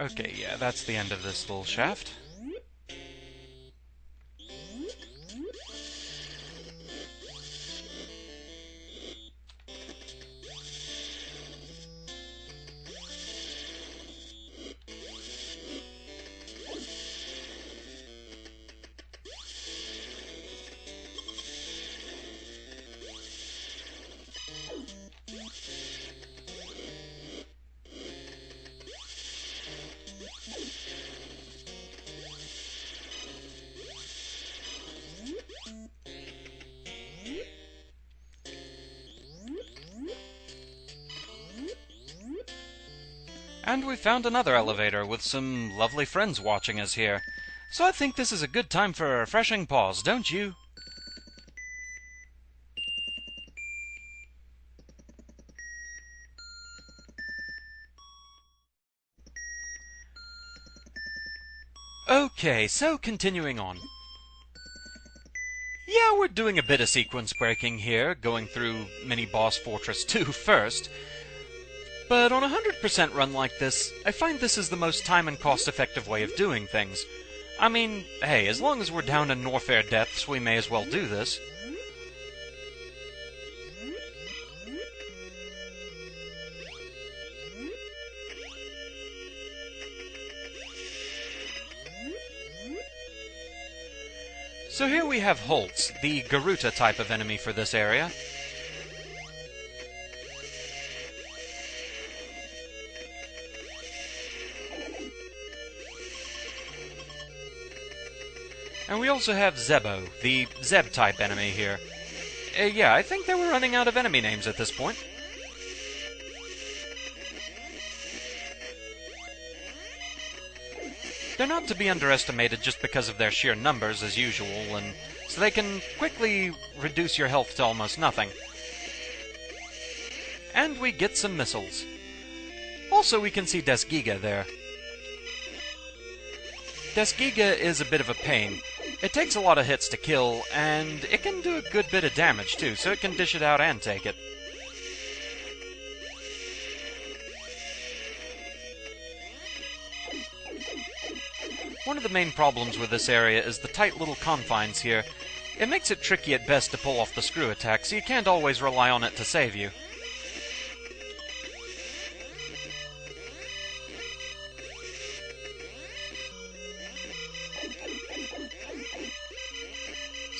Okay, yeah, that's the end of this little shaft. And we found another elevator with some lovely friends watching us here. So I think this is a good time for a refreshing pause, don't you? Okay, so continuing on. Yeah, we're doing a bit of sequence breaking here, going through Mini Boss Fortress 2 first. But on a 100% run like this, I find this is the most time and cost-effective way of doing things. I mean, hey, as long as we're down in Norfair depths, we may as well do this. So here we have Holtz, the Garuta type of enemy for this area. And we also have Zebo, the Zeb-type enemy here. Yeah, I think they were running out of enemy names at this point. They're not to be underestimated just because of their sheer numbers, as usual, and so they can quickly reduce your health to almost nothing. And we get some missiles. Also, we can see Desgiga there. Desgiga is a bit of a pain. It takes a lot of hits to kill, and it can do a good bit of damage too, so it can dish it out and take it. One of the main problems with this area is the tight little confines here. It makes it tricky at best to pull off the screw attack, so you can't always rely on it to save you.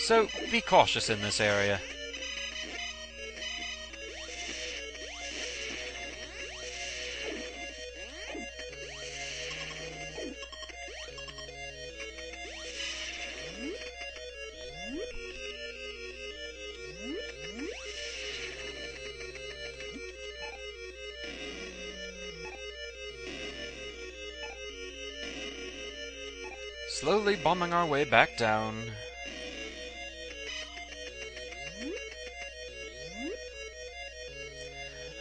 So, be cautious in this area. Slowly bombing our way back down.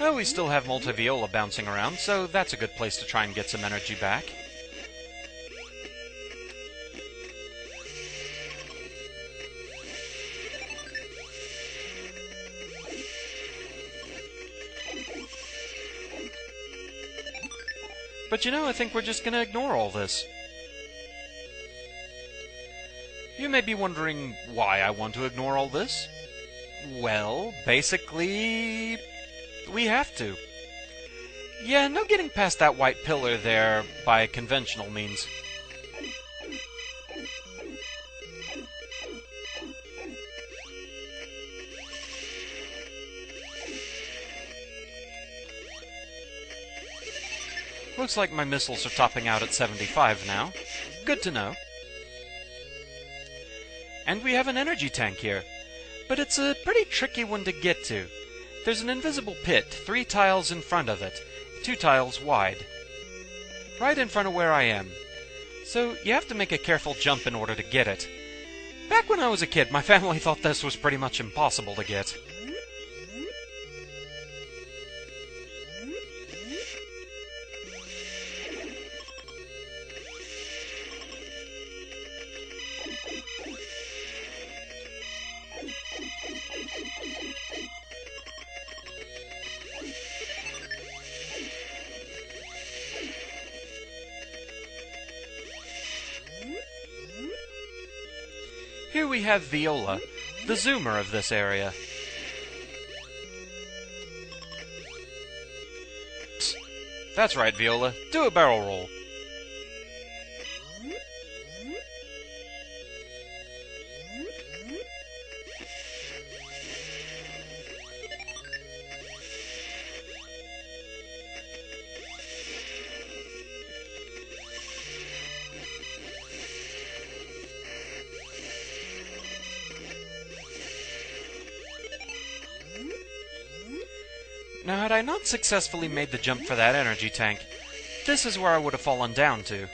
Oh, we still have Multiviola bouncing around, so that's a good place to try and get some energy back. But you know, I think we're just gonna ignore all this. You may be wondering why I want to ignore all this. Well, basically, we have to. Yeah, no getting past that white pillar there by conventional means. Looks like my missiles are topping out at 75 now. Good to know. And we have an energy tank here. But it's a pretty tricky one to get to. There's an invisible pit, 3 tiles in front of it, 2 tiles wide. Right in front of where I am. So you have to make a careful jump in order to get it. Back when I was a kid, my family thought this was pretty much impossible to get. Here we have Viola, the zoomer of this area. That's right, Viola. Do a barrel roll. Now, had I not successfully made the jump for that energy tank, this is where I would have fallen down to.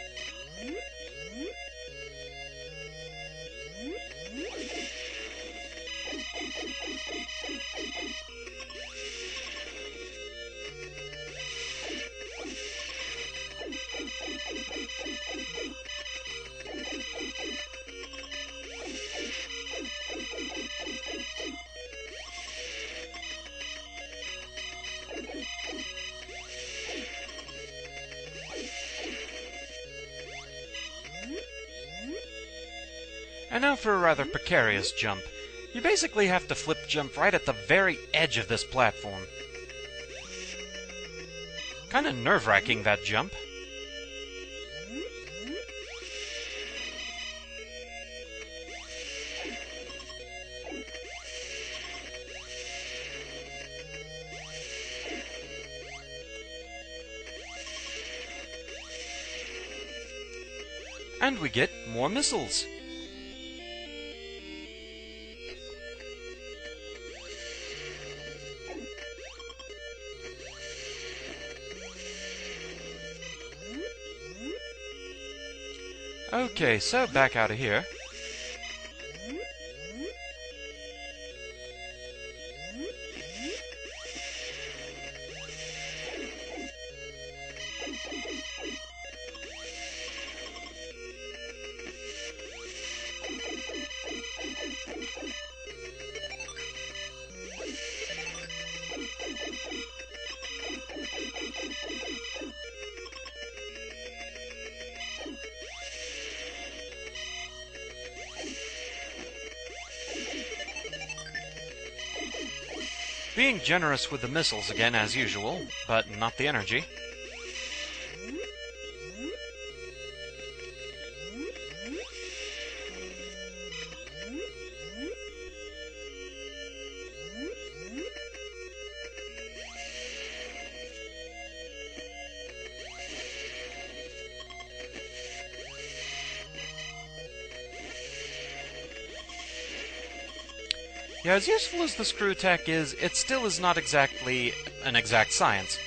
And now for a rather precarious jump. You basically have to flip jump right at the very edge of this platform. Kinda nerve-wracking, that jump. And we get more missiles. Okay, so back out of here. Being generous with the missiles again, as usual, but not the energy. Yeah, as useful as the screw attack is, it still is not exactly an exact science.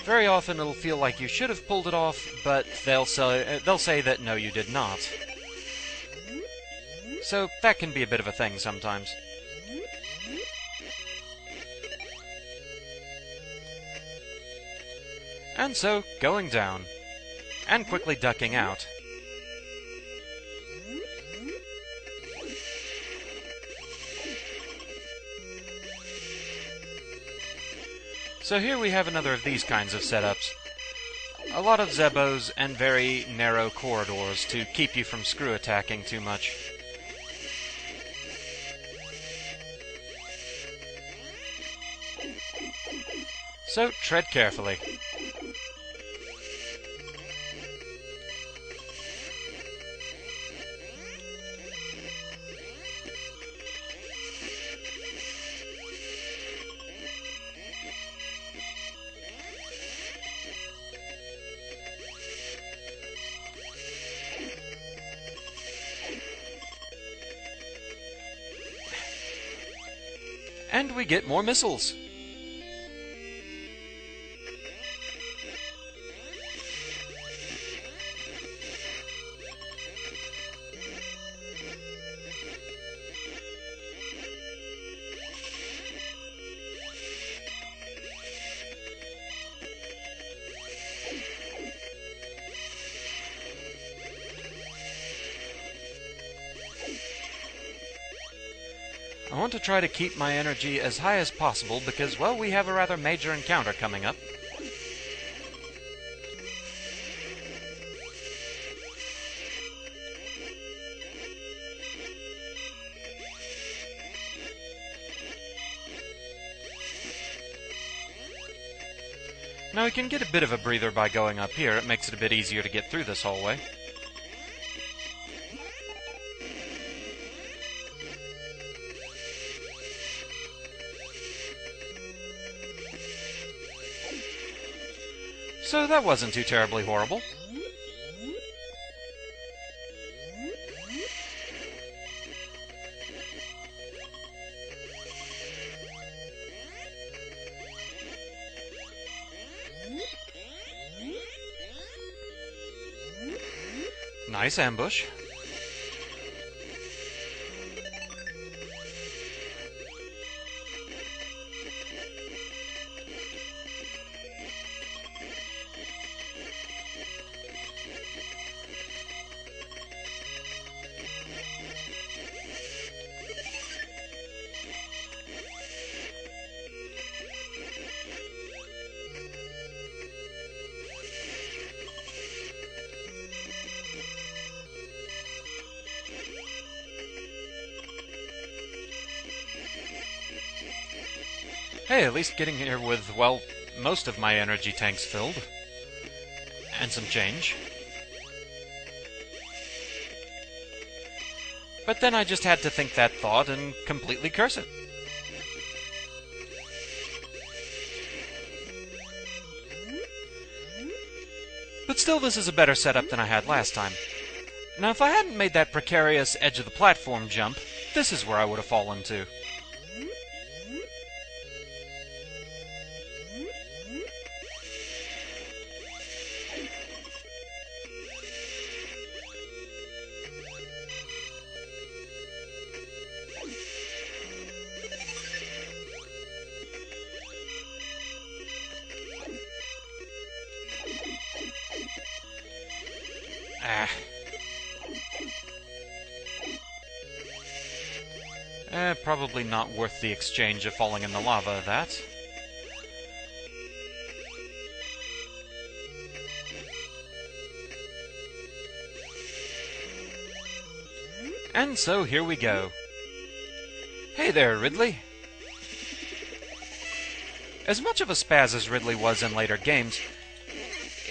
Very often it'll feel like you should have pulled it off, but they'll say that no, you did not. So that can be a bit of a thing sometimes. And so, going down. And quickly ducking out. So here we have another of these kinds of setups. A lot of Zebos and very narrow corridors to keep you from screw attacking too much. So tread carefully. And we get more missiles. I want to try to keep my energy as high as possible because, well, we have a rather major encounter coming up. Now we can get a bit of a breather by going up here. It makes it a bit easier to get through this hallway. So that wasn't too terribly horrible. Nice ambush. Hey, at least getting here with, well, most of my energy tanks filled. And some change. But then I just had to think that thought and completely curse it. But still, this is a better setup than I had last time. Now, if I hadn't made that precarious edge-of-the-platform jump, this is where I would have fallen to. Probably not worth the exchange of falling in the lava, that. And so here we go. Hey there, Ridley. As much of a spaz as Ridley was in later games,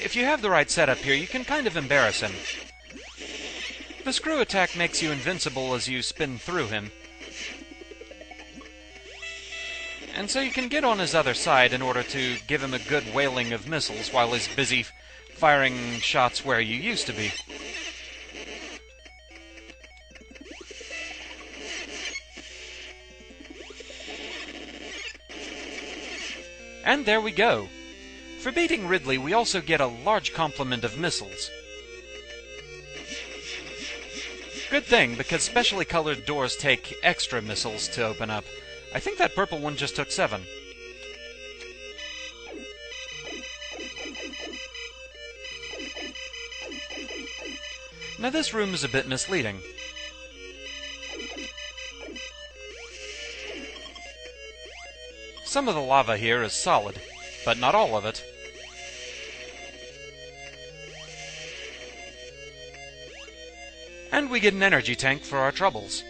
if you have the right setup here, you can kind of embarrass him. The screw attack makes you invincible as you spin through him. And so you can get on his other side in order to give him a good wailing of missiles while he's busy firing shots where you used to be. And there we go. For beating Ridley, we also get a large complement of missiles. Good thing, because specially colored doors take extra missiles to open up. I think that purple one just took 7. Now this room is a bit misleading. Some of the lava here is solid, but not all of it. And we get an energy tank for our troubles.